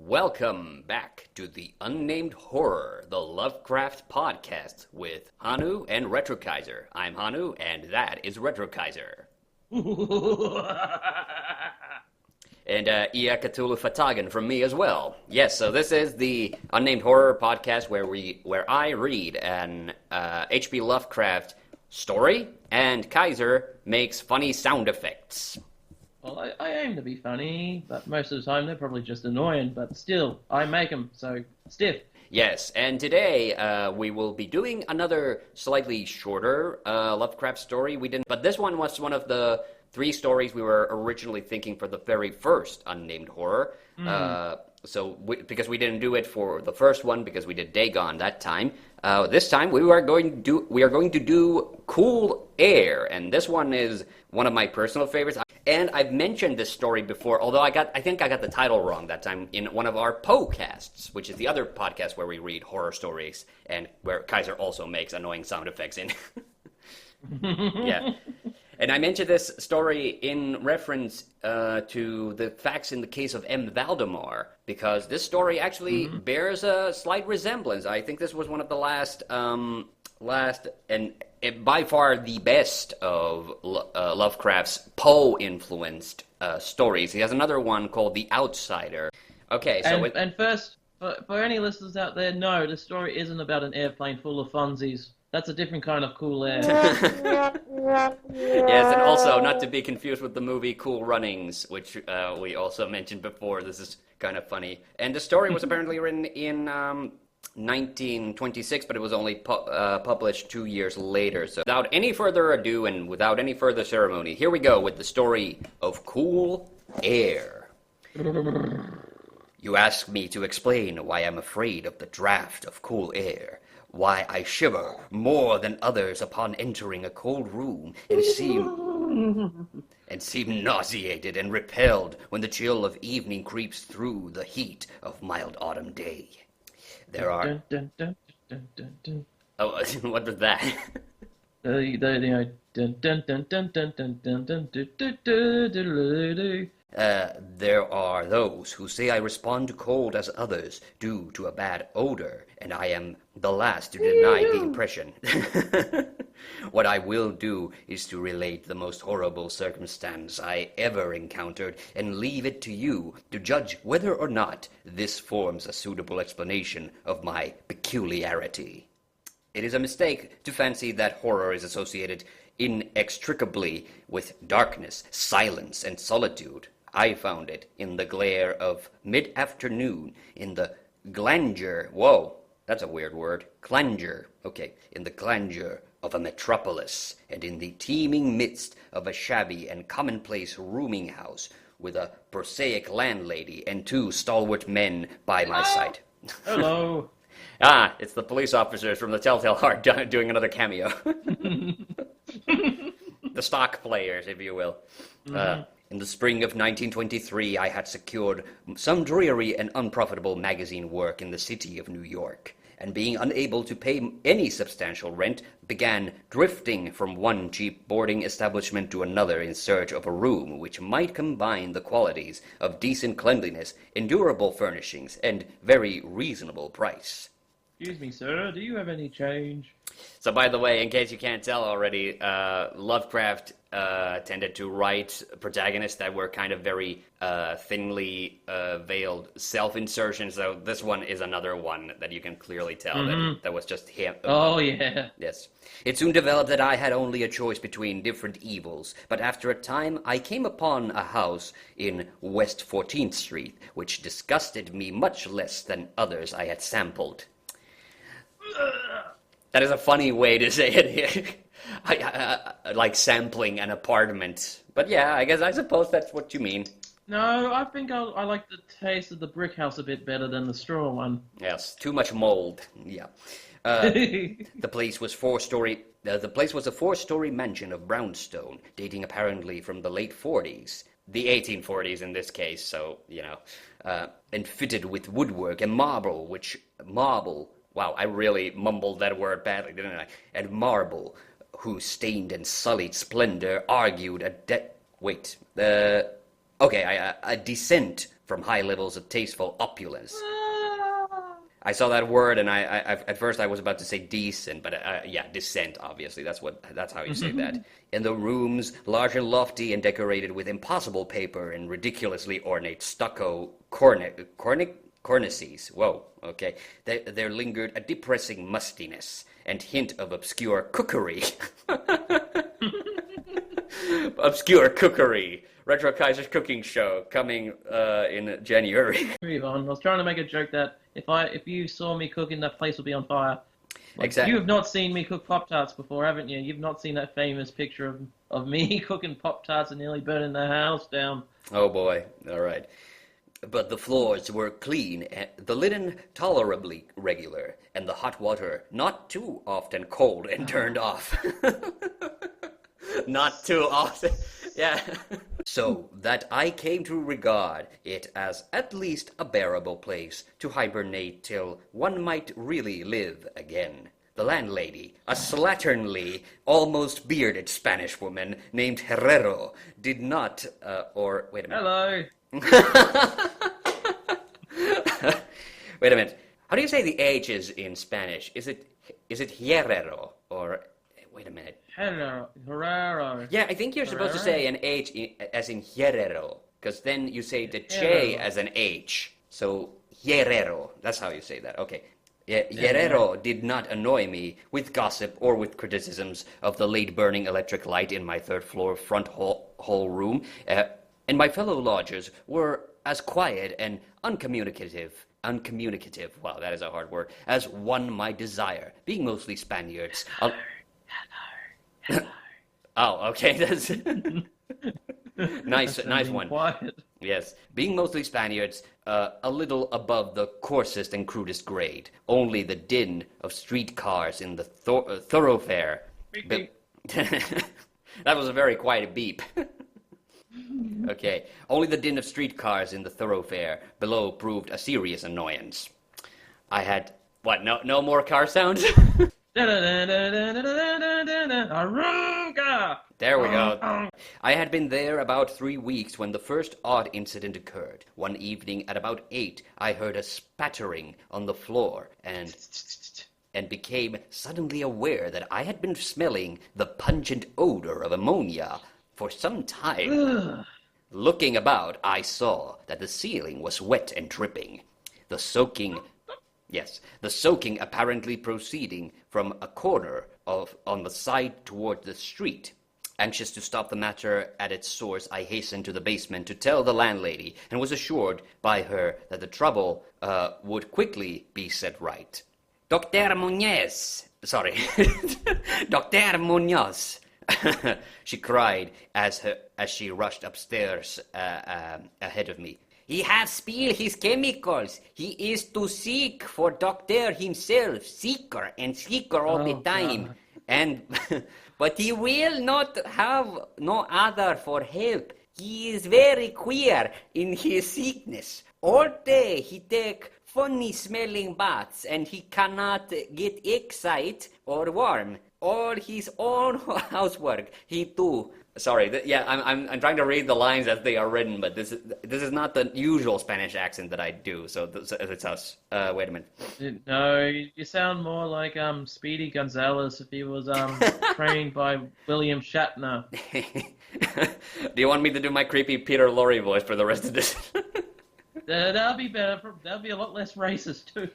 Welcome back to the Unnamed Horror, the Lovecraft podcast with Hanu and Retro Kaiser. I'm Hanu, and that is Retro Kaiser. And Ia Cthulhu Fatagan from me as well. Yes, so this is the Unnamed Horror podcast where I read an HP Lovecraft story, and Kaiser makes funny sound effects. Well, I aim to be funny, but most of the time they're probably just annoying, but still, I make them, so stiff. Yes, and today we will be doing another slightly shorter Lovecraft story. But this one was one of the 3 stories we were originally thinking for the very first Unnamed Horror. Because we didn't do it for the first one because we did Dagon that time. This time we are going to do Cool Air, and this one is one of my personal favorites. And I've mentioned this story before, although I think I got the title wrong that time in one of our Poecasts, which is the other podcast where we read horror stories and where Kaiser also makes annoying sound effects in. Yeah. And I mentioned this story in reference to the facts in the case of M. Valdemar, because this story actually bears a slight resemblance. I think this was one of the last and by far the best of Lovecraft's Poe-influenced stories. He has another one called The Outsider. Okay, so... And first, for any listeners out there, no, the story isn't about an airplane full of funsies. That's a different kind of cool air. Yes, and also not to be confused with the movie Cool Runnings, which we also mentioned before. This is kind of funny. And the story was apparently written in 1926, but it was only published 2 years later. So without any further ado and without any further ceremony, here we go with the story of Cool Air. You ask me to explain why I'm afraid of the draft of cool air, why I shiver more than others upon entering a cold room and seem nauseated and repelled when the chill of evening creeps through the heat of mild autumn day. There are... Oh, what was that? There are those who say I respond to cold as others due to a bad odor, and I am the last to deny the impression. What I will do is to relate the most horrible circumstance I ever encountered and leave it to you to judge whether or not this forms a suitable explanation of my peculiarity. It is a mistake to fancy that horror is associated inextricably with darkness, silence, and solitude. I found it in the glare of mid-afternoon, in the grandeur, whoa, that's a weird word, grandeur, okay, in the grandeur of a metropolis, and in the teeming midst of a shabby and commonplace rooming house, with a prosaic landlady and 2 stalwart men by my side. Hello. It's the police officers from the Telltale Heart doing another cameo. The stock players, if you will. In the spring of 1923, I had secured some dreary and unprofitable magazine work in the city of New York, and being unable to pay any substantial rent, began drifting from one cheap boarding establishment to another in search of a room which might combine the qualities of decent cleanliness, endurable furnishings, and very reasonable price. Excuse me, sir, do you have any change? So, by the way, in case you can't tell already, Lovecraft tended to write protagonists that were kind of very thinly veiled self-insertions. So this one is another one that you can clearly tell that was just him. Oh, yeah. Yes. It soon developed that I had only a choice between different evils, but after a time I came upon a house in West 14th Street, which disgusted me much less than others I had sampled. That is a funny way to say it here. Like sampling an apartment. But yeah, I suppose that's what you mean. No, I think I like the taste of the brick house a bit better than the straw one. Yes, too much mold. Yeah. The place was The place was a 4-story mansion of brownstone, dating apparently from the late 40s. The 1840s in this case, so, and fitted with woodwork and marble, wow, I really mumbled that word badly, didn't I? And marble, whose stained and sullied splendor argued a descent from high levels of tasteful opulence. I saw that word, and I at first I was about to say decent, but yeah, descent. Obviously, that's how you say that. In the rooms, large and lofty, and decorated with impossible paper and ridiculously ornate stucco cornices. Whoa, okay. There lingered a depressing mustiness and hint of obscure cookery. Obscure cookery. Retro Kaiser's cooking show coming in January. Move on. I was trying to make a joke that if you saw me cooking, that place would be on fire. Like, Exactly. you have not seen me cook Pop-Tarts before, haven't you? You've not seen that famous picture of me cooking Pop-Tarts and nearly burning the house down. Oh boy, all right. But the floors were clean, and the linen tolerably regular, and the hot water not too often cold and turned off. Not too often, yeah. So that I came to regard it as at least a bearable place to hibernate till one might really live again. The landlady, a slatternly, almost bearded Spanish woman named Herrero, did not, wait a minute. Hello. Wait a minute. How do you say the H's in Spanish? Is it Herrero or wait a minute? Herrero. Yeah, I think you're supposed to say an H as in Herrero, because then you say the Che as an H. So Herrero. That's how you say that. Okay. Herrero did not annoy me with gossip or with criticisms of the late-burning electric light in my third-floor front hall room, and my fellow lodgers were as quiet and uncommunicative, wow, that is a hard word, as one might desire, being mostly Spaniards. Hello. Oh, okay, that's... nice one. Quiet. Yes, being mostly Spaniards, a little above the coarsest and crudest grade. Only the din of streetcars in the thoroughfare. That was a very quiet beep. Okay, only the din of streetcars in the thoroughfare below proved a serious annoyance. I had... What, no more car sounds? Aruga! There we go. I had been there about 3 weeks when the first odd incident occurred. One evening at about 8, I heard a spattering on the floor and became suddenly aware that I had been smelling the pungent odor of ammonia for some time. Looking about, I saw that the ceiling was wet and dripping. The soaking apparently proceeding from a corner on the side toward the street. Anxious to stop the matter at its source, I hastened to the basement to tell the landlady, and was assured by her that the trouble would quickly be set right. Dr. Muñoz, she cried as she rushed upstairs ahead of me. He has spilled his chemicals. He is too sick for doctor himself, sicker and sicker all the time. God. And but he will not have no other for help. He is very queer in his sickness. All day he take funny smelling baths and he cannot get excited or warm. All his own housework he do. Sorry, I'm trying to read the lines as they are written, but this is not the usual Spanish accent that I do. So it's us. Wait a minute. No, you sound more like Speedy Gonzales if he was trained by William Shatner. Do you want me to do my creepy Peter Lorre voice for the rest of this? That'll be better. That'll be a lot less racist too.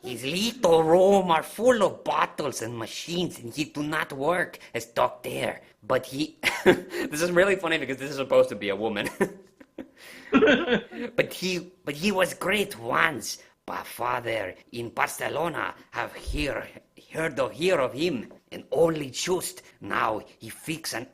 His little room are full of bottles and machines, and he do not work as doctor. But he... This is really funny because this is supposed to be a woman. But he was great once. But father in Barcelona have heard of him, and only just now he fix an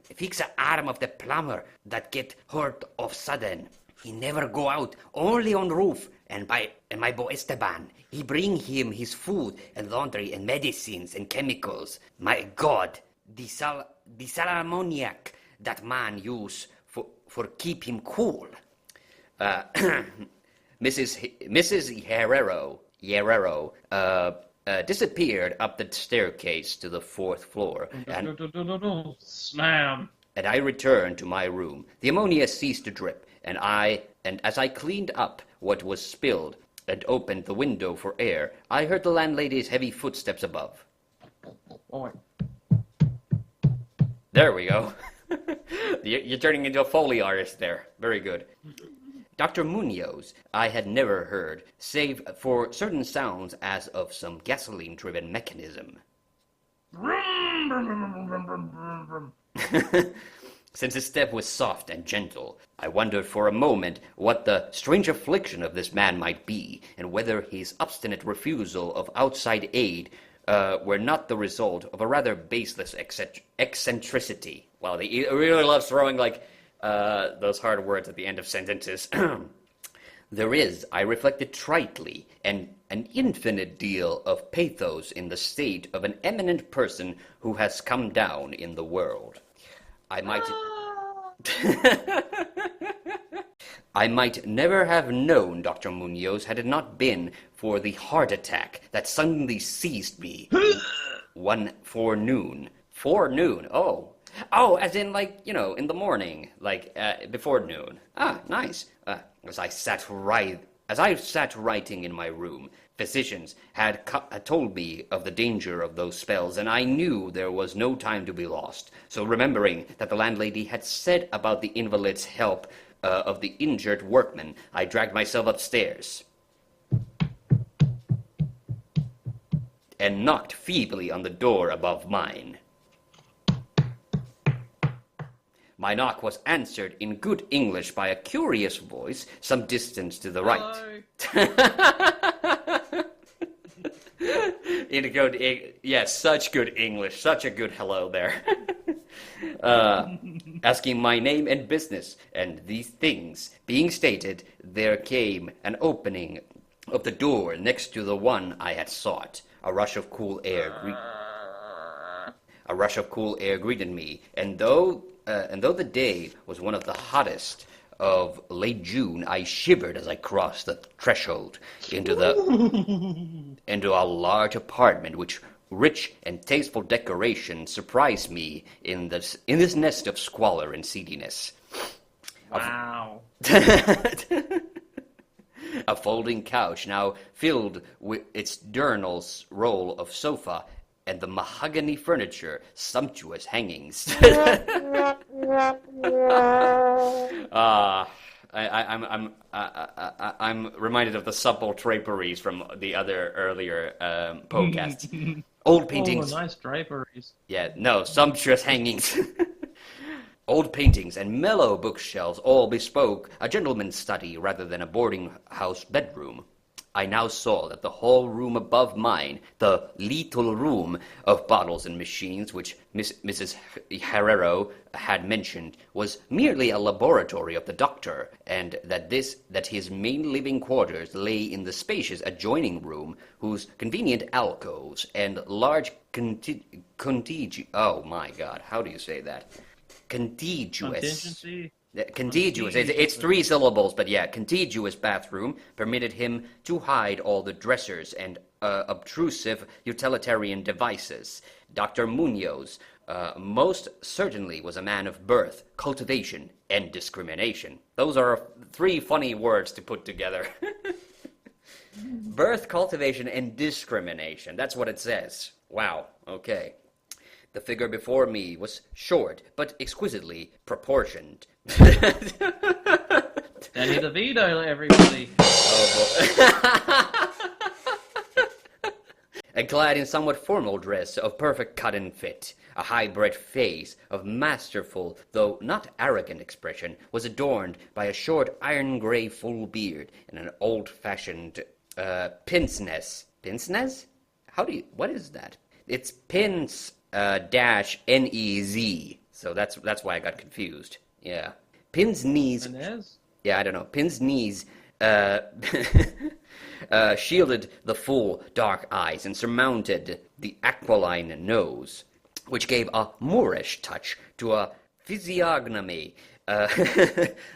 arm of the plumber that get hurt of sudden. He never go out, only on roof. And my boy Esteban, he bring him his food and laundry and medicines and chemicals. My God, the sal ammoniac that man use for keep him cool. Mrs. Herrero disappeared up the staircase to the 4th floor. Slam. And I returned to my room. The ammonia ceased to drip, and as I cleaned up what was spilled and opened the window for air, I heard the landlady's heavy footsteps above. Oh, There we go. You're turning into a Foley artist there. Very good. Dr. Muñoz I had never heard, save for certain sounds as of some gasoline-driven mechanism. Since his step was soft and gentle, I wondered for a moment what the strange affliction of this man might be, and whether his obstinate refusal of outside aid were not the result of a rather baseless eccentricity. Wow, he really loves throwing, those hard words at the end of sentences. There is, I reflected tritely, an infinite deal of pathos in the state of an eminent person who has come down in the world. I might never have known Dr. Muñoz had it not been for the heart attack that suddenly seized me one forenoon. Forenoon? Oh, as in, in the morning, before noon. Ah, nice. As I sat writing in my room, physicians had told me of the danger of those spells, and I knew there was no time to be lost. So remembering that the landlady had said about the invalid's help of the injured workman, I dragged myself upstairs and knocked feebly on the door above mine. My knock was answered in good English by a curious voice some distance to the right. In good, yes, such good English, such a good hello there. Asking my name and business, and these things being stated, there came an opening of the door next to the one I had sought. A rush of cool air greeted me, and though the day was one of the hottest of late June, I shivered as I crossed the threshold into a large apartment which rich and tasteful decoration surprised me in this nest of squalor and seediness. wow. A folding couch now filled with its diurnal roll of sofa, and the mahogany furniture, sumptuous hangings. I'm reminded of the supple draperies from the other earlier podcasts. Old paintings. Oh, nice draperies. Yeah, no, sumptuous hangings. Old paintings and mellow bookshelves all bespoke a gentleman's study rather than a boarding house bedroom. I now saw that the whole room above mine, the little room of bottles and machines which Mrs. Herrero had mentioned, was merely a laboratory of the doctor, and that his main living quarters lay in the spacious adjoining room, whose convenient alcoves and large oh my God, how do you say that? Contiguous. Contiguous. It's three syllables, but yeah, contiguous bathroom permitted him to hide all the dressers and obtrusive utilitarian devices. Dr. Muñoz most certainly was a man of birth, cultivation, and discrimination. Those are three funny words to put together. Birth, cultivation, and discrimination. That's what it says. Wow, okay. The figure before me was short, but exquisitely proportioned. Danny DeVito, everybody. Oh, and clad in somewhat formal dress of perfect cut and fit, a high-bred face of masterful, though not arrogant expression, was adorned by a short iron-gray full beard and an old-fashioned pince-nez. Pince-nez? What is that? It's pince dash N-E-Z. So that's why I got confused. Yeah. Pin's knees. Yeah, I don't know. Pin's knees shielded the full dark eyes and surmounted the aquiline nose, which gave a Moorish touch to a physiognomy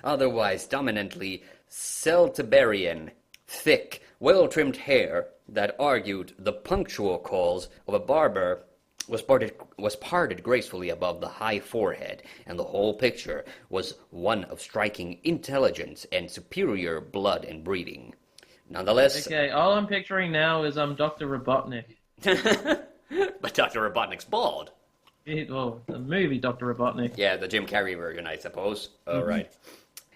otherwise dominantly Celtiberian, thick, well-trimmed hair that argued the punctual calls of a barber was parted gracefully above the high forehead, and the whole picture was one of striking intelligence and superior blood and breeding. Nonetheless... Okay, all I'm picturing now is Dr. Robotnik. But Dr. Robotnik's bald. The movie Dr. Robotnik. Yeah, the Jim Carrey version, I suppose. All right.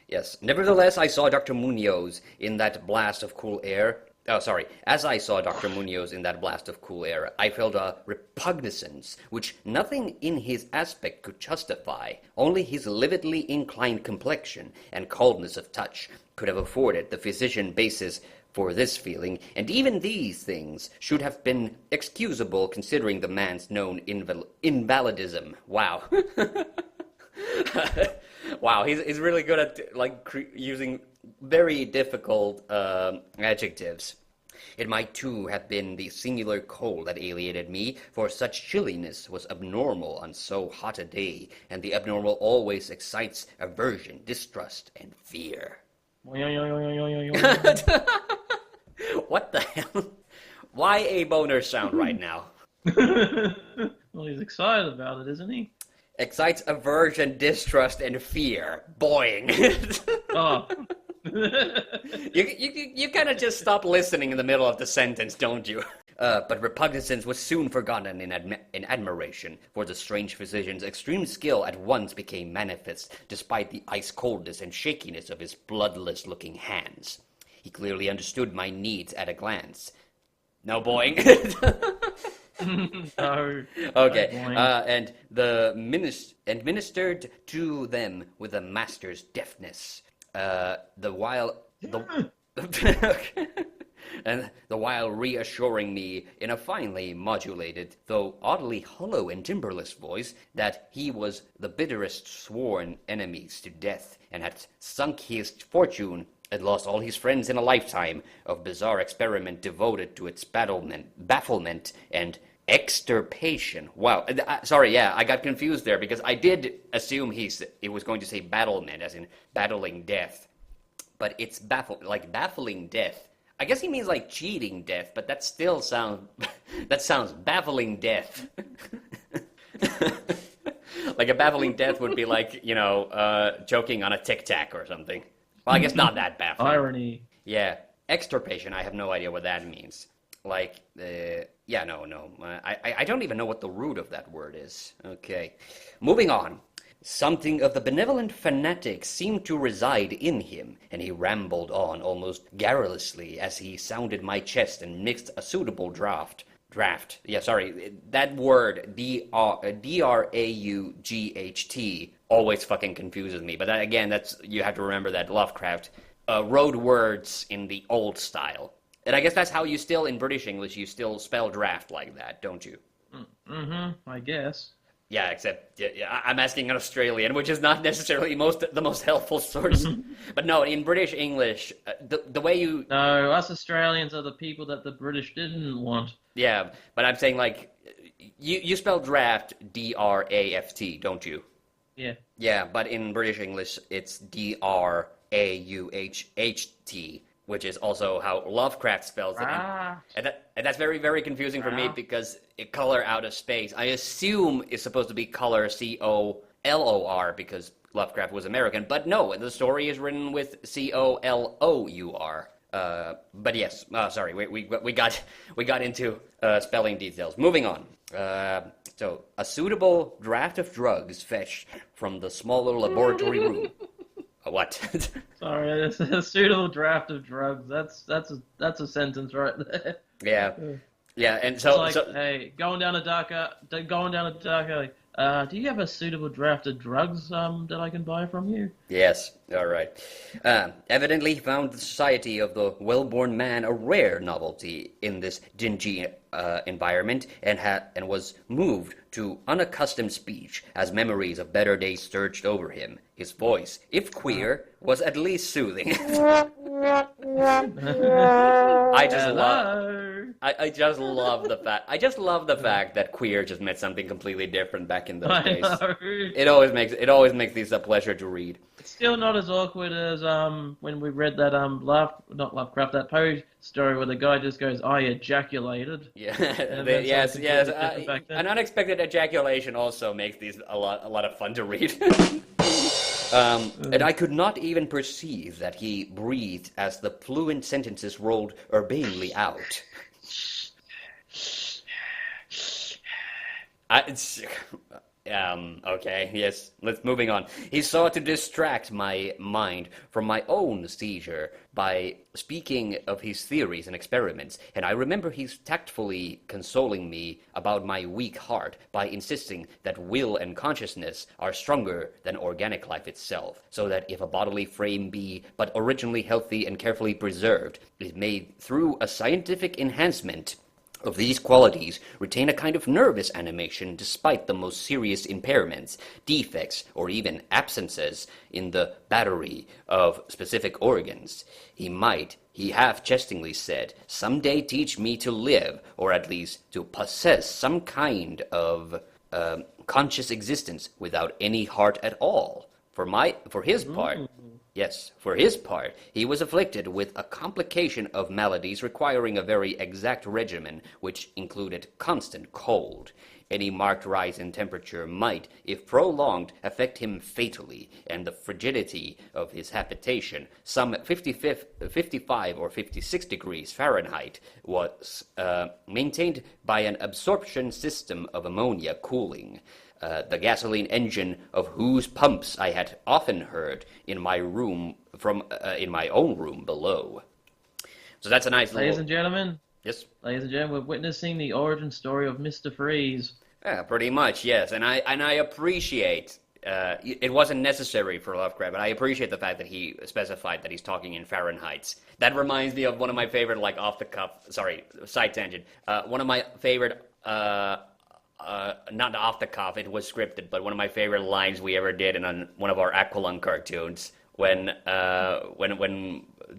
Yes. Nevertheless, I saw Dr. Muñoz in that blast of cool air. Oh, sorry. As I saw Dr. Muñoz in that blast of cool air, I felt a repugnance which nothing in his aspect could justify. Only his lividly inclined complexion and coldness of touch could have afforded the physician basis for this feeling, and even these things should have been excusable considering the man's known invalidism. Wow. Wow, he's really good at using very difficult adjectives. It might too have been the singular cold that alienated me, for such chilliness was abnormal on so hot a day, and the abnormal always excites aversion, distrust, and fear. What the hell? Why a boner sound right now? Well, he's excited about it, isn't he? Excites aversion, distrust, and fear. Boing. Oh. You kind of just stop listening in the middle of the sentence, don't you? But repugnance was soon forgotten in admiration, for the strange physician's extreme skill at once became manifest, despite the ice-coldness and shakiness of his bloodless-looking hands. He clearly understood my needs at a glance. No boing. No. Okay. No And ministered to them with a master's deftness. The while reassuring me in a finely modulated, though oddly hollow and timbreless voice, that he was the bitterest sworn enemies to death, and had sunk his fortune and lost all his friends in a lifetime of bizarre experiment devoted to its bafflement and extirpation. Wow. Sorry, yeah, I got confused there because I did assume it was going to say battlement, as in battling death. But it's baffling death. I guess he means like cheating death, but that still sounds baffling death. Like a baffling death would be like, choking on a Tic Tac or something. Well, I guess not that baffling. Irony. Yeah. Extirpation, I have no idea what that means. I don't even know what the root of that word is. Okay. Moving on. Something of the benevolent fanatic seemed to reside in him, and he rambled on almost garrulously as he sounded my chest and mixed a suitable draft. Yeah, sorry. That word, D-R-A-U-G-H-T, always fucking confuses me. But you have to remember that Lovecraft wrote words in the old style. And I guess that's how you still, in British English, you still spell draft like that, don't you? Mm-hmm, I guess. Yeah, except I'm asking an Australian, which is not necessarily the most helpful source. But no, in British English, the way you... No, us Australians are the people that the British didn't want. Yeah, but I'm saying, you spell draft D-R-A-F-T, don't you? Yeah. Yeah, but in British English, it's D-R-A-U-H-H-T, which is also how Lovecraft spells it. And that's very, very confusing for me because color out of space, I assume is supposed to be color C-O-L-O-R because Lovecraft was American. But no, the story is written with C-O-L-O-U-R. But yes, sorry, we got into spelling details. Moving on. So, a suitable draft of drugs fetched from the smaller laboratory room. What? Sorry, it's a suitable draft of drugs. That's a sentence right there. Yeah, and so hey, going down a dark alley. Do you have a suitable draft of drugs that I can buy from you? Yes, all right. Evidently he found the society of the well-born man a rare novelty in this dingy environment, and was moved to unaccustomed speech as memories of better days surged over him. His voice, if queer, was at least soothing. I just love... I just love the fact. I just love the fact that queer just meant something completely different back in those I days. know. It always makes these a pleasure to read. It's still not as awkward as when we read that not Lovecraft, that Poe story where the guy just goes, "I ejaculated." Yeah, And yes, something yes. completely different back then. An unexpected ejaculation also makes these a lot of fun to read. And I could not even perceive that he breathed as the fluent sentences rolled urbanely out. Okay, yes, moving on. He sought to distract my mind from my own seizure by speaking of his theories and experiments, and I remember he's tactfully consoling me about my weak heart by insisting that will and consciousness are stronger than organic life itself, so that if a bodily frame be but originally healthy and carefully preserved, it may, through a scientific enhancement of these qualities, retain a kind of nervous animation despite the most serious impairments, defects, or even absences in the battery of specific organs. He might, he half-jestingly said, someday teach me to live, or at least to possess some kind of conscious existence without any heart at all. For his part, he was afflicted with a complication of maladies requiring a very exact regimen, which included constant cold. Any marked rise in temperature might, if prolonged, affect him fatally, and the frigidity of his habitation, some 55 or 56 degrees Fahrenheit, was maintained by an absorption system of ammonia cooling. The gasoline engine of whose pumps I had often heard in my room in my own room below. So that's a nice little... Ladies and gentlemen, Yes? Ladies and gentlemen, we're witnessing the origin story of Mr. Freeze. Yeah, pretty much, yes. And I appreciate... it wasn't necessary for Lovecraft, but I appreciate the fact that he specified that he's talking in Fahrenheits. That reminds me of one of my favorite, like, side tangent. One of my favorite... not off the cuff, it was scripted, but one of my favorite lines we ever did in one of our Aqualung cartoons, when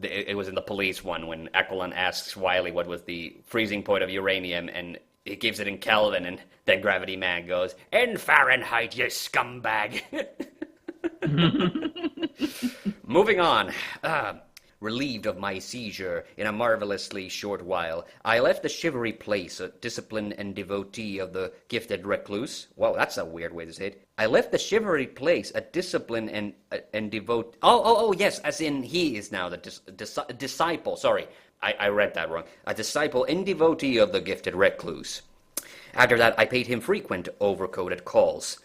it was in the police one, when Aqualung asks Wiley what was the freezing point of uranium, and he gives it in Kelvin, and then Gravity Man goes, "In Fahrenheit, you scumbag." Moving on. Relieved of my seizure in a marvelously short while, I left the shivery place, a discipline and devotee of the gifted recluse. Well, that's a weird way to say it. I left the shivery place, a discipline and devote. Oh, yes, as in he is now the disciple. Sorry, I read that wrong. A disciple and devotee of the gifted recluse. After that, I paid him frequent overcoated calls.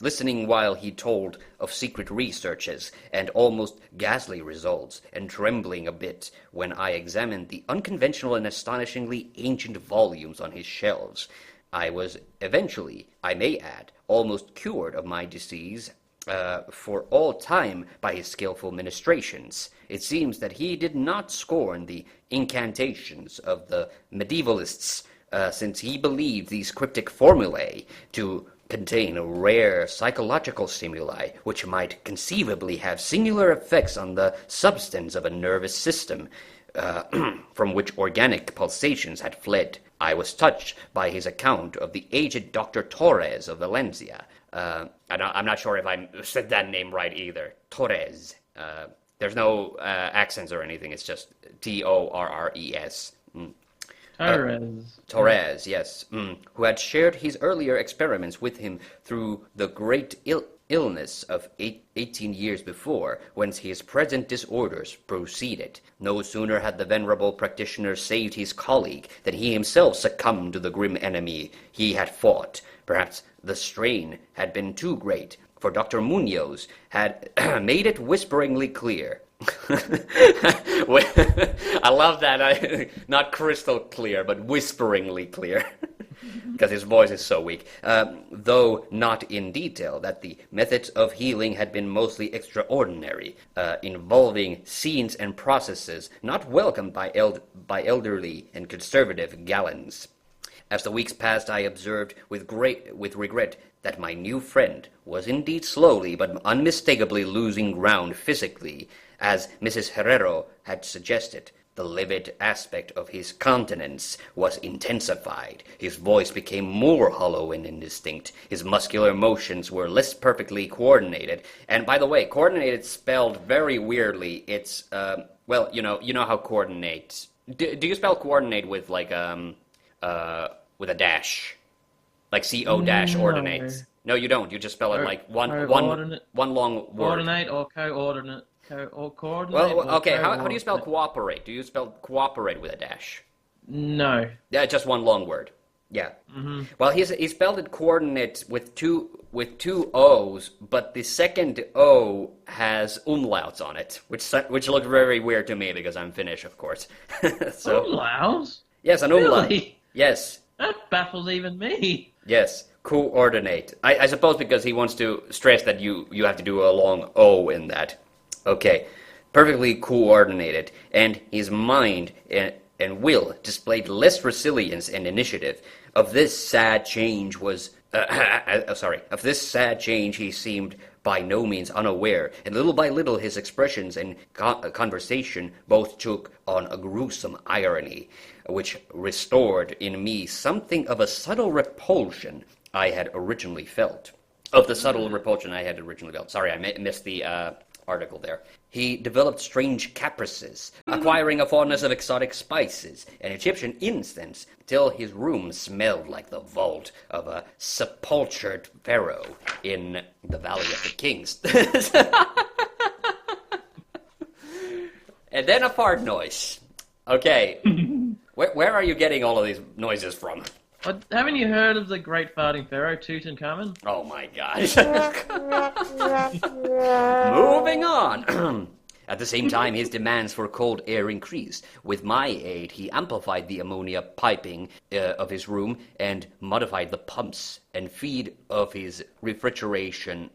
Listening while he told of secret researches and almost ghastly results, and trembling a bit when I examined the unconventional and astonishingly ancient volumes on his shelves. I was eventually, I may add, almost cured of my disease for all time by his skillful ministrations. It seems that he did not scorn the incantations of the medievalists, since he believed these cryptic formulae to contain rare psychological stimuli which might conceivably have singular effects on the substance of a nervous system from which organic pulsations had fled. I was touched by his account of the aged Dr. Torres of Valencia. I'm not sure if I said that name right either. Torres. There's no accents or anything. It's just Torres. Torres, yes, who had shared his earlier experiments with him through the great illness of 18 years before, whence his present disorders proceeded. No sooner had the venerable practitioner saved his colleague than he himself succumbed to the grim enemy he had fought. Perhaps the strain had been too great, for Dr. Muñoz had made it whisperingly clear. I love that. Not crystal clear, but whisperingly clear. Because his voice is so weak. Though not in detail, that the methods of healing had been mostly extraordinary, involving scenes and processes not welcomed by elderly and conservative gallants. As the weeks passed, I observed with regret that my new friend was indeed slowly but unmistakably losing ground physically, as Mrs. Herrero had suggested. The livid aspect of his countenance was intensified. His voice became more hollow and indistinct. His muscular motions were less perfectly coordinated. And by the way, coordinated spelled very weirdly. It's well, you know how coordinate. Do you spell coordinate with like with a dash, like CO dash ordinates? No, you don't. You just spell it like one long word. Coordinate or coordinate. Coordinate. Well, okay. How do you spell cooperate? Do you spell cooperate with a dash? No. Yeah, just one long word. Yeah. Mm-hmm. Well, he spelled it coordinate with two O's, but the second O has umlauts on it, which looked very weird to me because I'm Finnish, of course. So, umlauts? Yes, an umlaut. Really? Yes. That baffles even me. Yes. Coordinate. I suppose because he wants to stress that you have to do a long O in that. Okay. Perfectly coordinated, and his mind and will displayed less resilience and initiative. Of this sad change he seemed by no means unaware, and little by little his expressions and conversation both took on a gruesome irony, which restored in me something of a subtle repulsion I had originally felt. Sorry, I missed the article there. He developed strange caprices, acquiring a fondness of exotic spices and Egyptian incense, till his room smelled like the vault of a sepultured pharaoh in the Valley of the Kings. And then a fart noise. Okay, where are you getting all of these noises from? Haven't you heard of the great farting pharaoh, Tutankhamun? Oh my god. Moving on. At the same time, his demands for cold air increased. With my aid, he amplified the ammonia piping of his room and modified the pumps and feed of his refrigerating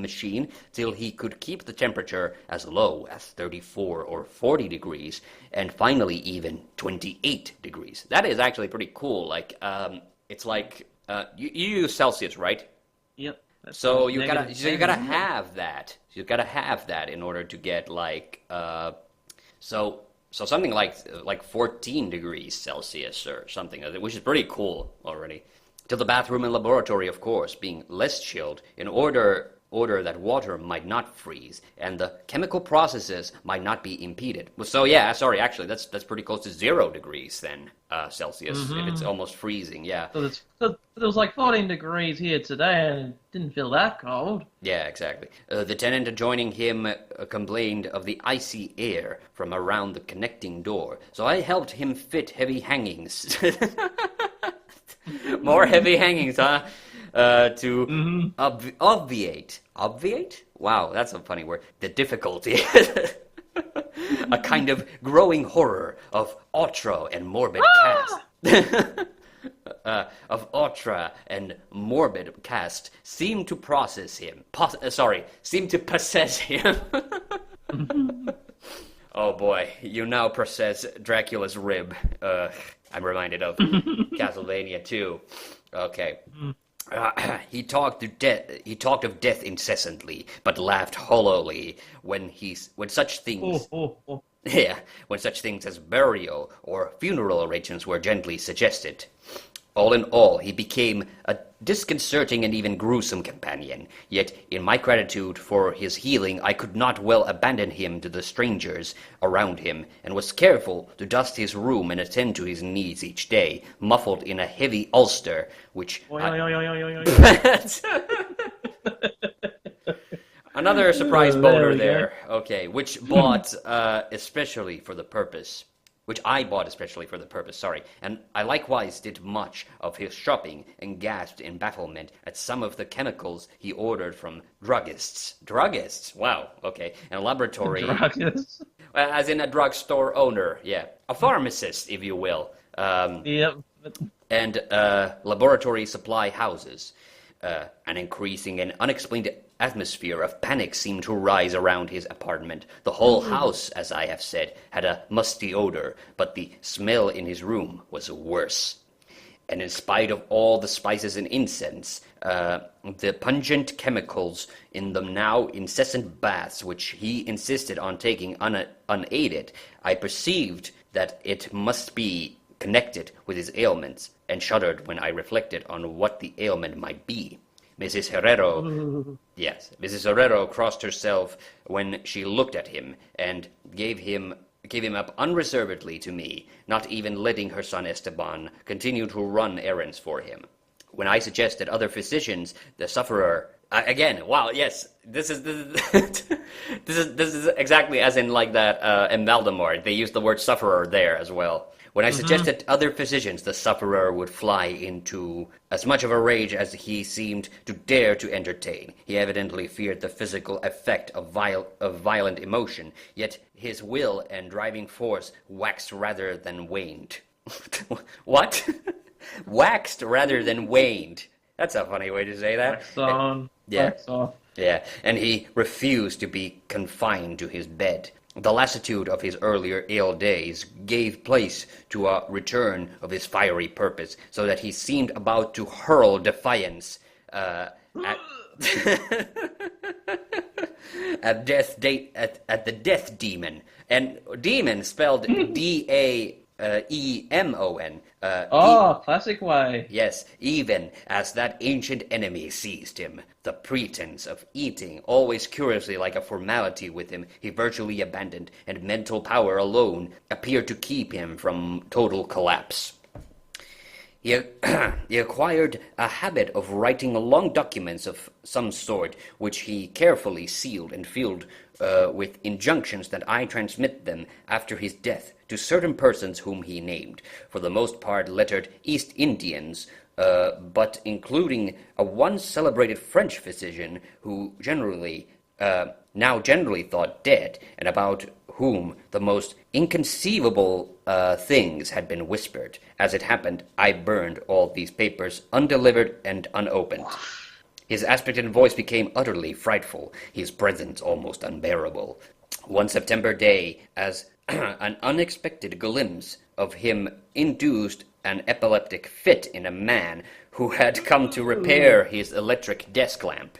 machine till he could keep the temperature as low as 34 or 40 degrees, and finally even 28 degrees. That is actually pretty cool. Like, it's like, you use Celsius, right? Yep. So you gotta have that. You gotta have that in order to get like so something like 14 degrees Celsius or something, which is pretty cool already. Till the bathroom and laboratory, of course, being less chilled in order that water might not freeze and the chemical processes might not be impeded. So yeah, sorry, actually that's pretty close to 0 degrees then Celsius. If it's almost freezing. Yeah. So it was like 14 degrees here today, and it didn't feel that cold. Yeah, exactly. The tenant adjoining him complained of the icy air from around the connecting door, so I helped him fit heavy hangings. More heavy hangings, huh? To obviate. Obviate? Wow, that's a funny word. The difficulty. A kind of growing horror of outre and morbid cast. Of outre and morbid cast seemed to possess him. Seemed to possess him. Oh boy, you now possess Dracula's rib. I'm reminded of Castlevania 2. Okay. He talked of death incessantly, but laughed hollowly when such things when such things as burial or funeral arrangements were gently suggested. All in all, he became a disconcerting and even gruesome companion. Yet, in my gratitude for his healing, I could not well abandon him to the strangers around him, and was careful to dust his room and attend to his needs each day, muffled in a heavy ulster, which... Another surprise boner there. Okay, which I bought especially for the purpose, and I likewise did much of his shopping and gasped in bafflement at some of the chemicals he ordered from druggists. Druggists? Wow, okay. And laboratory... Druggists? As in a drugstore owner, yeah. A pharmacist, if you will. Yep. And laboratory supply houses. An increasing and unexplained atmosphere of panic seemed to rise around his apartment. The whole house, as I have said, had a musty odor, but the smell in his room was worse. And in spite of all the spices and incense, the pungent chemicals in the now incessant baths which he insisted on taking unaided, I perceived that it must be connected with his ailments, and shuddered when I reflected on what the ailment might be. Mrs. Herrero, yes, Mrs. Herrero crossed herself when she looked at him, and gave him up unreservedly to me, not even letting her son Esteban continue to run errands for him. When I suggested other physicians, the sufferer again. Wow, yes, this is this is exactly as in like that in Valdemar. They used the word sufferer there as well. When I suggested other physicians, the sufferer would fly into as much of a rage as he seemed to dare to entertain. He evidently feared the physical effect of violent emotion, yet his will and driving force waxed rather than waned. What? Waxed rather than waned. That's a funny way to say that. Wax on, yeah. wax off. Yeah, and he refused to be confined to his bed. The lassitude of his earlier ill days gave place to a return of his fiery purpose, so that he seemed about to hurl defiance at at the death demon. And demon spelled D-A-E-M-O-N. Classic way. Yes, even as that ancient enemy seized him. The pretense of eating, always curiously like a formality with him, he virtually abandoned, and mental power alone appeared to keep him from total collapse. He acquired a habit of writing long documents of some sort, which he carefully sealed and filled with injunctions that I transmit them after his death to certain persons whom he named, for the most part lettered East Indians, but including a once celebrated French physician who now generally thought dead, and about whom the most inconceivable things had been whispered. As it happened, I burned all these papers undelivered and unopened. His aspect and voice became utterly frightful, his presence almost unbearable. One September day, as an unexpected glimpse of him induced an epileptic fit in a man who had come to repair his electric desk lamp.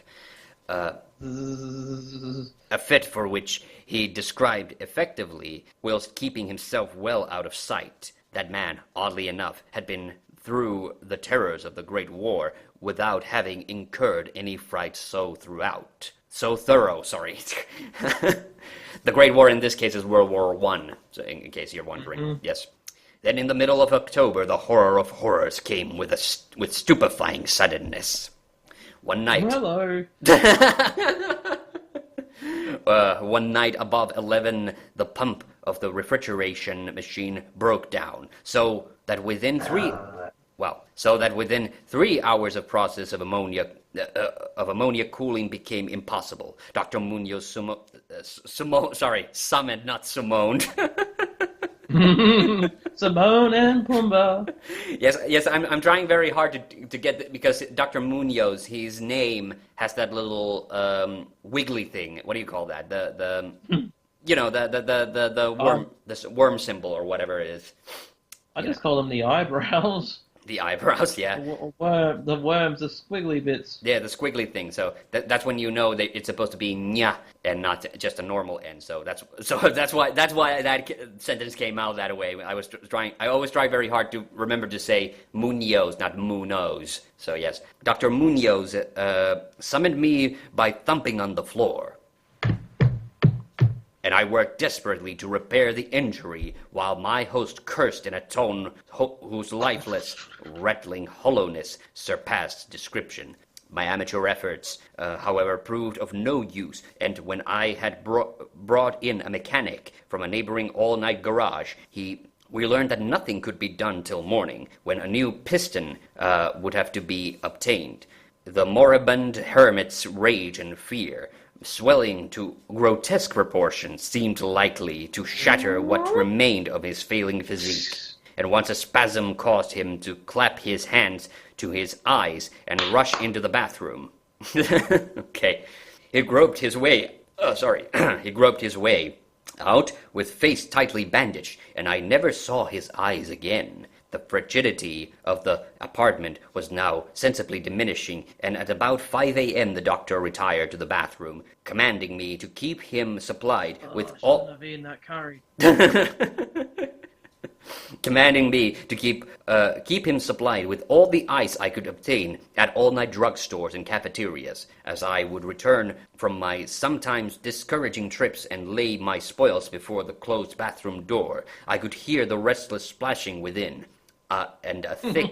A fit for which he described effectively, whilst keeping himself well out of sight. That man, oddly enough, had been through the terrors of the Great War without having incurred any fright so thorough. The Great War in this case is World War I, so in case you're wondering. Yes. Then in the middle of October, the horror of horrors came with stupefying suddenness. One night... Hello. One night above 11, the pump of the refrigeration machine broke down, so that within 3 hours of process of ammonia cooling became impossible. Dr. Muñoz summoned, not summoned. Simone and Pumbaa. Yes, I'm trying very hard to get because Dr. Muñoz, his name has that little wiggly thing. What do you call that? The worm, this worm symbol or whatever it is. I just call them the eyebrows. The eyebrows, yeah. The worms, the squiggly bits. Yeah, the squiggly thing. So that's when you know that it's supposed to be nya and not just a normal n. So that's why that sentence came out that way. I always try very hard to remember to say Muñoz, not Muñoz. So yes, Dr. Muñoz summoned me by thumping on the floor. And I worked desperately to repair the injury, while my host cursed in a tone whose lifeless, rattling hollowness surpassed description. My amateur efforts, however, proved of no use, and when I had brought in a mechanic from a neighboring all-night garage, we learned that nothing could be done till morning, when a new piston would have to be obtained. The moribund hermit's rage and fear, swelling to grotesque proportions, seemed likely to shatter what remained of his failing physique. And once a spasm caused him to clap his hands to his eyes and rush into the bathroom. Okay. He groped his way out with face tightly bandaged, and I never saw his eyes again. The frigidity of the apartment was now sensibly diminishing, and at about 5 a.m. the doctor retired to the bathroom, commanding me to keep him supplied with all... Have eaten that curry. commanding me to keep him supplied with all the ice I could obtain at all-night drugstores and cafeterias. As I would return from my sometimes discouraging trips and lay my spoils before the closed bathroom door, I could hear the restless splashing within, and a thick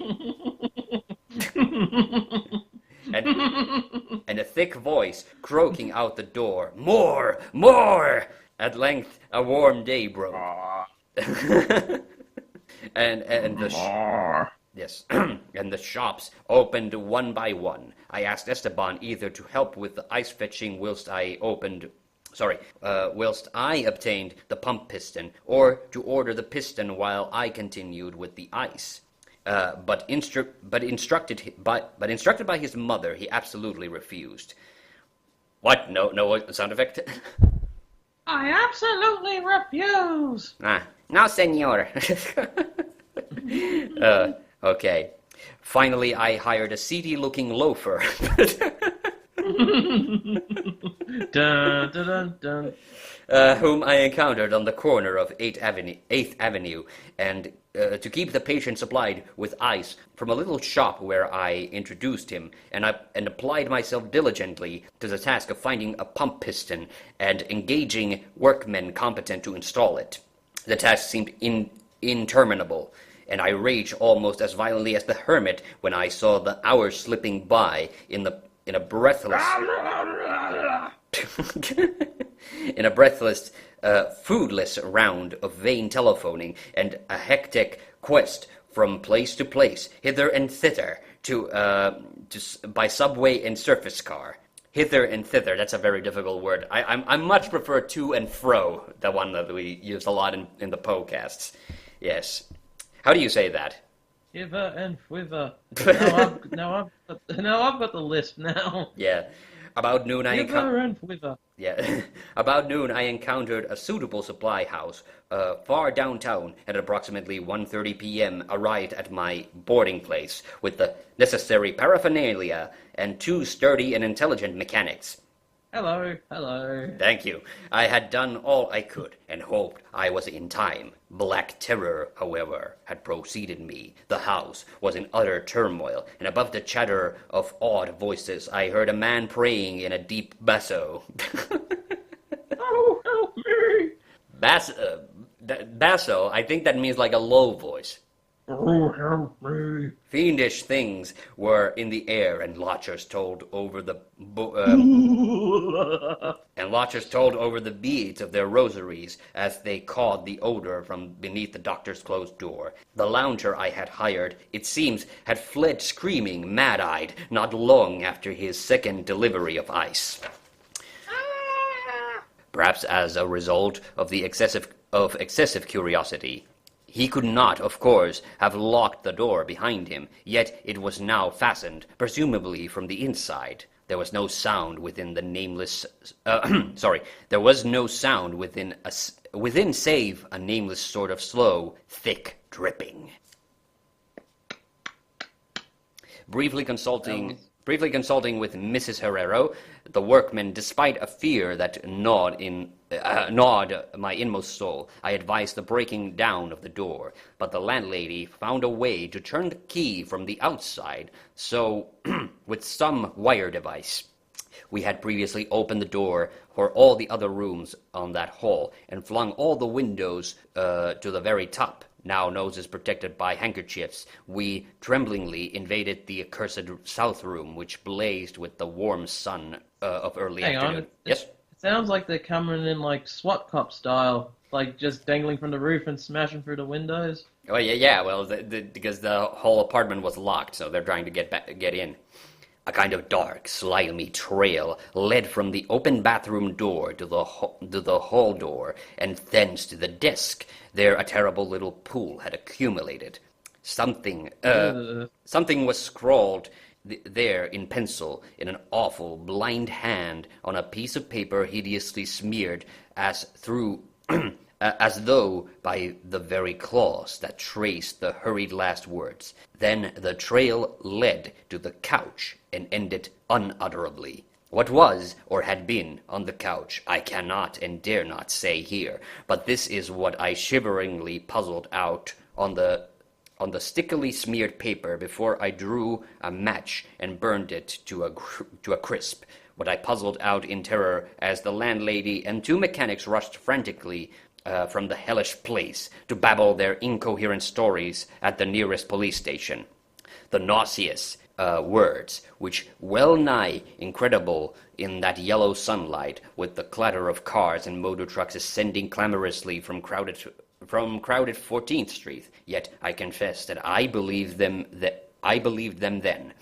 and a thick voice croaking out the door, "More! More!" At length, a warm day broke. and the yes, and the shops opened one by one. I asked Esteban either to help with the ice fetching whilst I obtained the pump piston, or to order the piston while I continued with the ice. But instructed by his mother, he absolutely refused. What? No sound effect? I absolutely refuse! No, senor. Okay. Finally, I hired a seedy-looking loafer. Dun, dun, dun, dun. Whom I encountered on the corner of 8th Avenue, and to keep the patient supplied with ice from a little shop where I introduced him, and applied myself diligently to the task of finding a pump piston and engaging workmen competent to install it. The task seemed interminable, and I raged almost as violently as the hermit when I saw the hours slipping by in a breathless foodless round of vain telephoning and a hectic quest from place to place, hither and thither, by subway and surface car. Hither and thither, that's a very difficult word. I much prefer to and fro, the one that we use a lot in the podcasts. Yes. How do you say that? Hither and whither. Now I've got the lisp now. Yeah. About noon, Hither and whither. Yeah. About noon, I encountered a suitable supply house far downtown. At approximately 1:30 p.m., arrived at my boarding place with the necessary paraphernalia and 2 sturdy and intelligent mechanics. Hello. Thank you. I had done all I could and hoped I was in time. Black terror, however, had preceded me. The house was in utter turmoil, and above the chatter of awed voices, I heard a man praying in a deep basso. Oh, help me! Basso, I think that means like a low voice. Oh, help me! Fiendish things were in the air, and watchers told over the beads of their rosaries as they caught the odor from beneath the doctor's closed door. The lounger I had hired, it seems, had fled screaming, mad-eyed, not long after his second delivery of ice. Perhaps as a result of excessive curiosity. He could not, of course, have locked the door behind him, yet it was now fastened, presumably from the inside. There was no sound within the nameless... There was no sound within save a nameless sort of slow, thick dripping. Briefly consulting with Mrs. Herrero, the workman, despite a fear that gnawed my inmost soul, I advised the breaking down of the door, but the landlady found a way to turn the key from the outside, so with some wire device. We had previously opened the door for all the other rooms on that hall, and flung all the windows to the very top. Now noses protected by handkerchiefs, we tremblingly invaded the accursed south room, which blazed with the warm sun of early afternoon. Yes? It sounds like they're coming in like SWAT cop style, like just dangling from the roof and smashing through the windows. Oh, yeah, well, because the whole apartment was locked, so they're trying to get in. A kind of dark, slimy trail led from the open bathroom door to the hall door, and thence to the desk. There a terrible little pool had accumulated. Something was scrawled there in pencil in an awful, blind hand on a piece of paper hideously smeared as through as though by the very claws that traced the hurried last words. Then the trail led to the couch and ended unutterably. What was, or had been, on the couch, I cannot and dare not say here, but this is what I shiveringly puzzled out on the stickily smeared paper before I drew a match and burned it to a crisp. What I puzzled out in terror as the landlady and 2 mechanics rushed frantically from the hellish place to babble their incoherent stories at the nearest police station. The nauseous words, which well nigh incredible in that yellow sunlight, with the clatter of cars and motor trucks ascending clamorously from crowded 14th Street. Yet I confess that I believed them then.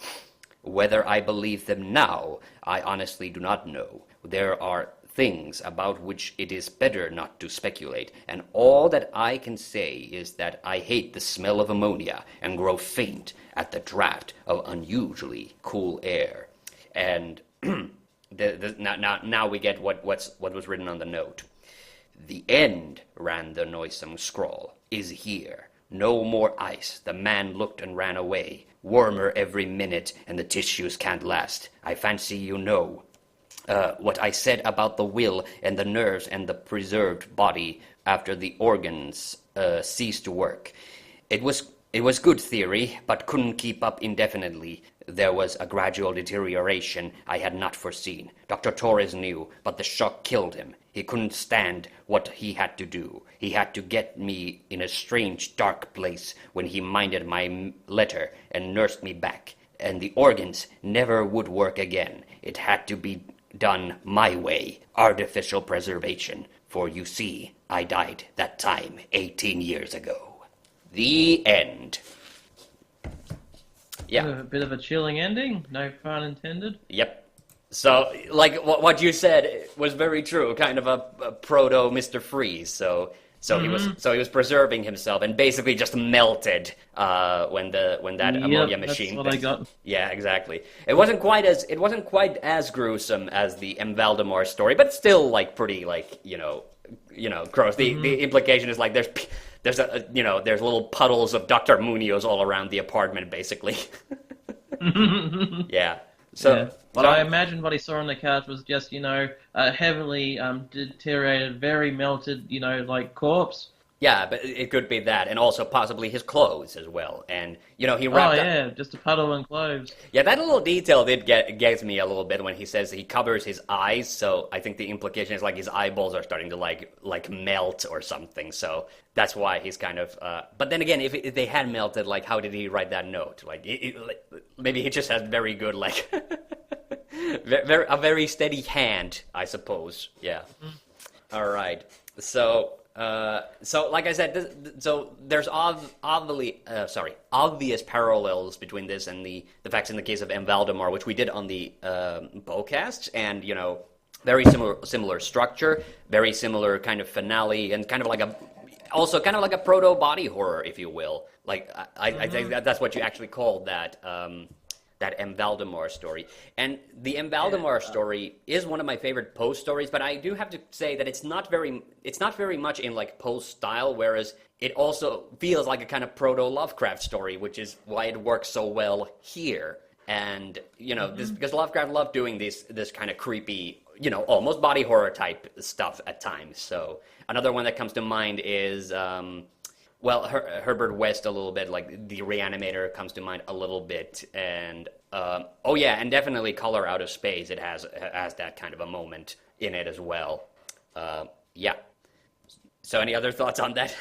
Whether I believe them now, I honestly do not know. There are things about which it is better not to speculate, and all that I can say is that I hate the smell of ammonia and grow faint at the draft of unusually cool air. And now we get what was written on the note. The end, ran the noisome scrawl, is here. No more ice. The man looked and ran away. Warmer every minute, and the tissues can't last. I fancy you know what I said about the will and the nerves and the preserved body after the organs ceased to work. It was good theory, but couldn't keep up indefinitely. There was a gradual deterioration I had not foreseen. Dr. Torres knew, but the shock killed him. He couldn't stand what he had to do. He had to get me in a strange, dark place when he minded my letter and nursed me back. And the organs never would work again. It had to be done my way, artificial preservation. For you see, I died that time 18 years ago. The end. Yeah. A bit of a chilling ending, no pun intended. Yep. So, like, what you said was very true, kind of a proto Mr. Freeze, so he was preserving himself and basically just melted when that ammonia machine. That's what I got. Yeah, exactly. It wasn't quite as gruesome as the M. Valdemar story, but still like pretty gross. The implication is like there's little puddles of Dr. Muñoz all around the apartment, basically. Yeah. So, yeah. Well, I imagine what he saw on the couch was just, a heavily deteriorated, very melted, like corpse. Yeah, but it could be that, and also possibly his clothes as well. And he wrapped up... just a puddle and clothes. Yeah, that little detail did get me a little bit when he says he covers his eyes. So I think the implication is like his eyeballs are starting to like melt or something. So that's why he's kind of. But then again, if they had melted, like how did he write that note? Like maybe he just has very good like a very steady hand, I suppose. Yeah. All right. So like I said, so there's obvious parallels between this and the facts in the case of M. Valdemar, which we did on the Bowcast, and very similar structure, very similar kind of finale, and kind of like a proto body horror, if you will. Like I think that's what you actually called that M. Valdemar story. And the M. Valdemar story is one of my favorite Poe stories, but I do have to say that it's not very much in like Poe's style, whereas it also feels like a kind of proto Lovecraft story, which is why it works so well here. And this because Lovecraft loved doing this kind of creepy, almost body horror type stuff at times. So another one that comes to mind is Herbert West a little bit, like The Reanimator comes to mind a little bit, and and definitely Color Out of Space. It has that kind of a moment in it as well. Yeah. So any other thoughts on that?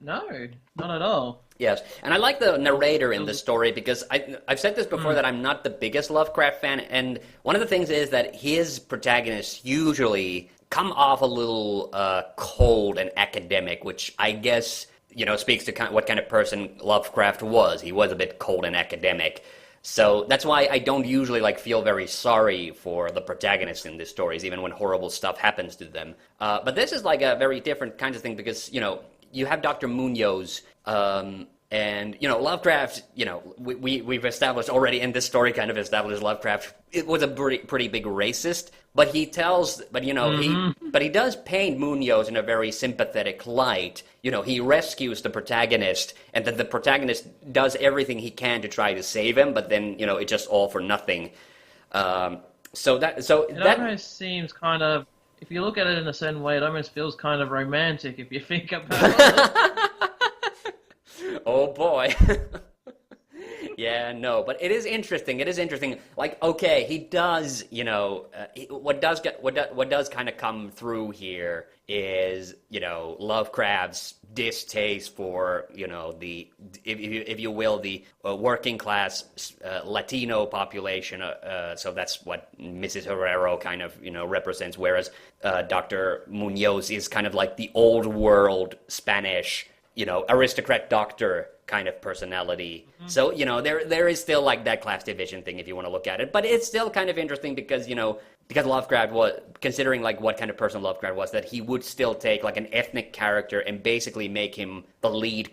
No, not at all. Yes, and I like the narrator in the story because I've said this before that I'm not the biggest Lovecraft fan, and one of the things is that his protagonists usually come off a little cold and academic, which I guess speaks to what kind of person Lovecraft was. He was a bit cold and academic, so that's why I don't usually feel very sorry for the protagonists in these stories, even when horrible stuff happens to them. But this is like a very different kind of thing because you have Dr. Muñoz, And, Lovecraft, we've established already in this story, kind of established Lovecraft, it was a pretty big racist, but he does paint Muñoz in a very sympathetic light. He rescues the protagonist, and then the protagonist does everything he can to try to save him, but then, it's just all for nothing. It almost seems kind of, if you look at it in a certain way, it almost feels kind of romantic if you think about it. Oh boy. Yeah, no, but it is interesting. It is interesting. Like, okay, he does, what does kind of come through here is, Lovecraft's distaste for, the, if you will, the working class Latino population. So that's what Mrs. Herrero kind of, represents. Whereas Dr. Muñoz is kind of like the old world Spanish, aristocrat doctor kind of personality. Mm-hmm. So, there is still like that class division thing if you want to look at it. But it's still kind of interesting because, because Lovecraft was, considering like what kind of person Lovecraft was, that he would still take like an ethnic character and basically make him the lead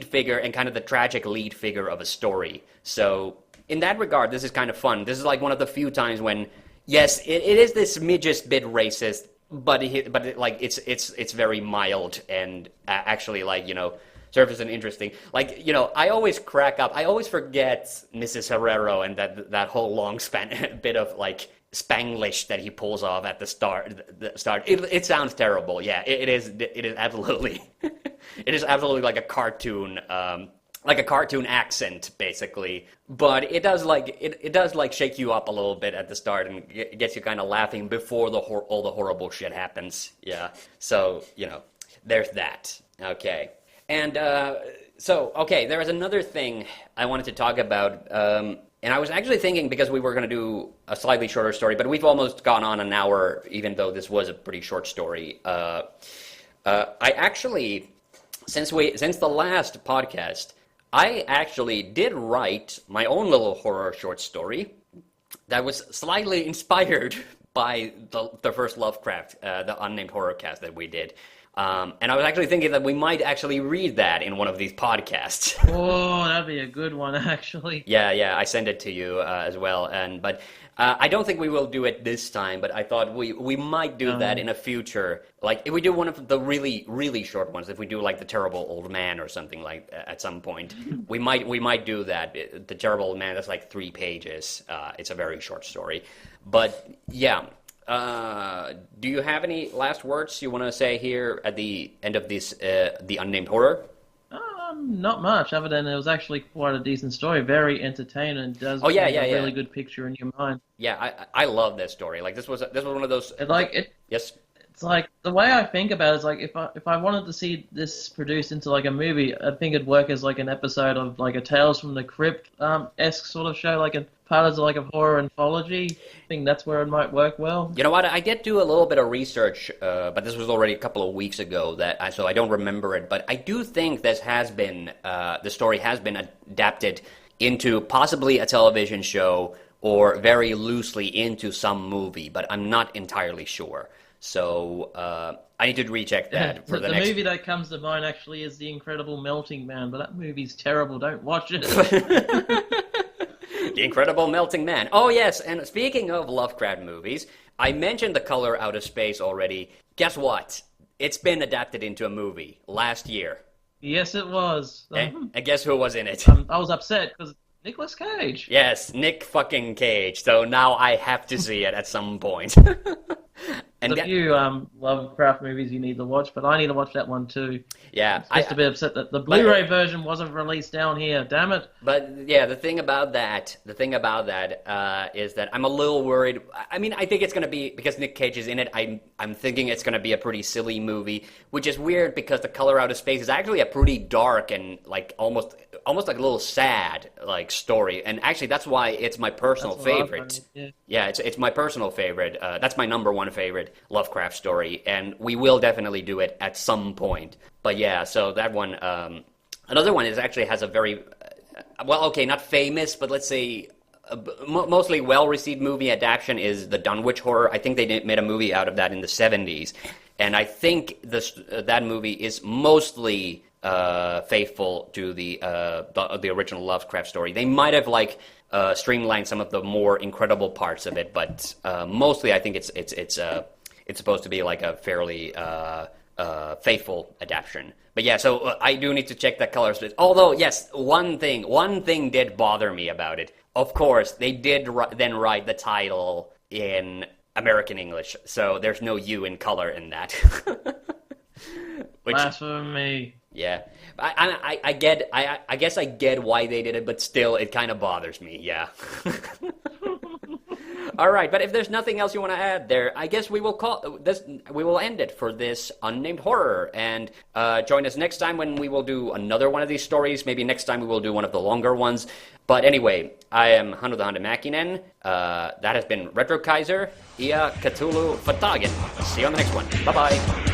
figure and kind of the tragic lead figure of a story. So in that regard, this is kind of fun. This is like one of the few times when, yes, it is this smidgest bit racist, but it's very mild and actually like, surface and interesting. Like, I always crack up. I always forget Mrs. Herrero and that whole long bit of like Spanglish that he pulls off at the start. It sounds terrible. Yeah, it is absolutely it is absolutely like a cartoon accent basically. But it does like shake you up a little bit at the start and it gets you kind of laughing before all the horrible shit happens. Yeah. So, there's that. Okay. And there was another thing I wanted to talk about, and I was actually thinking, because we were going to do a slightly shorter story, but we've almost gone on an hour, even though this was a pretty short story. I actually, since the last podcast, I actually did write my own little horror short story that was slightly inspired by the first Lovecraft, the Unnamed horror cast that we did. And I was actually thinking that we might actually read that in one of these podcasts. Oh, that'd be a good one, actually. Yeah, I sent it to you as well. But I don't think we will do it this time, but I thought we might do that in a future. Like, if we do one of the really, really short ones, if we do like The Terrible Old Man or something like at some point, we might do that. The Terrible Old Man, that's like 3 pages. It's a very short story. But, yeah. Do you have any last words you want to say here at the end of this, the Unnamed horror? Not much, other than it was actually quite a decent story, very entertaining. Does paint a really good picture in your mind. Yeah, I love this story. Like this was one of those. Yes. It's like the way I think about it is like if I wanted to see this produced into like a movie, I think it'd work as like an episode of like a Tales from the Crypt esque sort of show, like a part of like a horror anthology. I think that's where it might work well. You know what? I did do a little bit of research, but this was already a couple of weeks ago, so I don't remember it. But I do think the story has been adapted into possibly a television show or very loosely into some movie, but I'm not entirely sure. So I need to recheck that for the next... The movie that comes to mind actually is The Incredible Melting Man, but that movie's terrible. Don't watch it. The Incredible Melting Man. Oh, yes, and speaking of Lovecraft movies, I mentioned The Color Out of Space already. Guess what? It's been adapted into a movie last year. Yes, it was. And guess who was in it? I was upset because Nicolas Cage. Yes, Nick fucking Cage. So now I have to see it at some point. There's a few Lovecraft movies you need to watch, but I need to watch that one too. Yeah, I'm just a bit upset that the Blu-ray version wasn't released down here. Damn it! But yeah, the thing about that is that I'm a little worried. I mean, I think it's gonna be, because Nick Cage is in it. I'm thinking it's gonna be a pretty silly movie, which is weird because The Color Out of Space is actually a pretty dark and like almost like a little sad like story. And actually, that's why it's my personal favorite. Yeah, it's my personal favorite. That's my number one favorite Lovecraft story, and we will definitely do it at some point. But yeah, so that one, another one actually has a very, not famous, but let's say mostly well-received movie adaptation is the Dunwich Horror. I think they made a movie out of that in the 70s, and I think that movie is mostly faithful to the original Lovecraft story. They might have like streamlined some of the more incredible parts of it, but mostly I think it's supposed to be like a fairly faithful adaptation. But yeah, so I do need to check that color split. Although, yes, one thing did bother me about it. Of course, they did then write the title in American English, so there's no U in color in that. Which, blasphemy. yeah, I get. I guess I get why they did it, but still, it kind of bothers me. Yeah. All right, but if there's nothing else you want to add there, I guess we will call this. We will end it for this unnamed horror, and join us next time when we will do another one of these stories. Maybe next time we will do one of the longer ones. But anyway, I am TheHande Mäkinen. That has been Retro Kaiser. Ia Cthulhu Fatagen. See you on the next one. Bye bye.